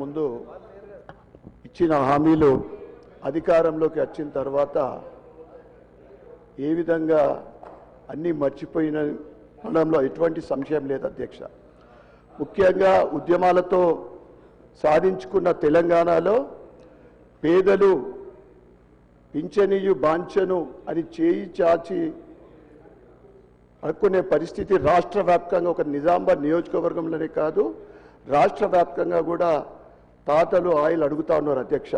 ముందు ఇచ్చిన హామీలు అధికారంలోకి వచ్చిన తర్వాత ఏ విధంగా అన్నీ మర్చిపోయిన అనడంలో ఎటువంటి సంశయం లేదు అధ్యక్ష. ముఖ్యంగా ఉద్యమాలతో సాధించుకున్న తెలంగాణలో పేదలు పింఛనియు బాంఛను అని చేయి చాచి అనుకునే పరిస్థితి రాష్ట్ర వ్యాప్తంగా ఒక నిజామాబాద్ నియోజకవర్గంలోనే కాదు రాష్ట్ర వ్యాప్తంగా కూడా తాతలు ఆయిల్ అడుగుతా ఉన్నారు అధ్యక్ష.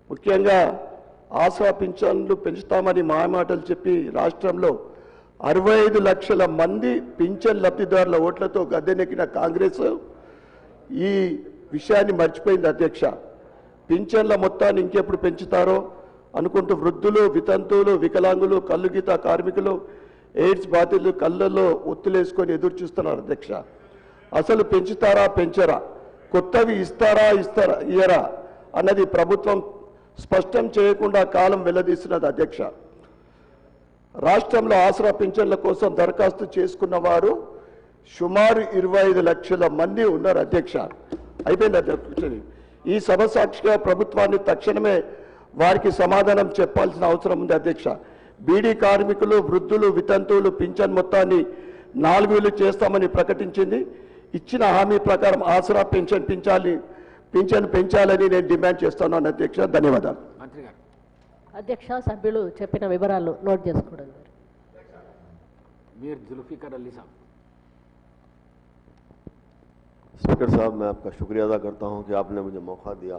ముఖ్యంగా ఆసరా పింఛన్లు పెంచుతామని మాయమాటలు చెప్పి రాష్ట్రంలో 65 లక్షల మంది పింఛన్ లబ్ధిదారుల ఓట్లతో గద్దెనెక్కిన కాంగ్రెస్ ఈ విషయాన్ని మర్చిపోయింది అధ్యక్ష. పింఛన్ల మొత్తాన్ని ఇంకెప్పుడు పెంచుతారో అనుకుంటూ వృద్ధులు, వితంతువులు, వికలాంగులు, కల్లుగీత కార్మికులు, ఎయిడ్స్ బాధితులు కళ్ళల్లో ఒత్తులేసుకొని ఎదురు చూస్తున్నారు అధ్యక్ష. అసలు పెంచుతారా పెంచరా, కొత్తవి ఇయ్యరా అన్నది ప్రభుత్వం స్పష్టం చేయకుండా కాలం వెల్లదీస్తున్నది అధ్యక్ష. రాష్ట్రంలో ఆసరా పింఛన్ల కోసం దరఖాస్తు చేసుకున్న వారు సుమారు 25 లక్షల మంది ఉన్నారు అధ్యక్ష. అయిపోయింది అధ్యక్ష. ఈ సభ సాక్షిగా ప్రభుత్వాన్ని తక్షణమే వారికి సమాధానం చెప్పాల్సిన అవసరం ఉంది అధ్యక్ష. బీడీ కార్మికులు, వృద్ధులు, వితంతువులు పింఛన్ మొత్తాన్ని 4,000 చేస్తామని ప్రకటించింది. ఇచ్చిన హామీ ప్రకారం ఆసరా పింఛన్ పెంచాలని నేను డిమాండ్ చేస్తున్నాను అధ్యక్ష. ధన్యవాదాలు. అధ్యక్ష, సభ్యులు చెప్పిన వివరాలు నోట్ చేసుకోవడం. मीर जुल्फिकार अली साहब। स्पीकर साहब, मैं आपका शुक्रिया अदा करता हूं कि आपने मुझे मौका दिया।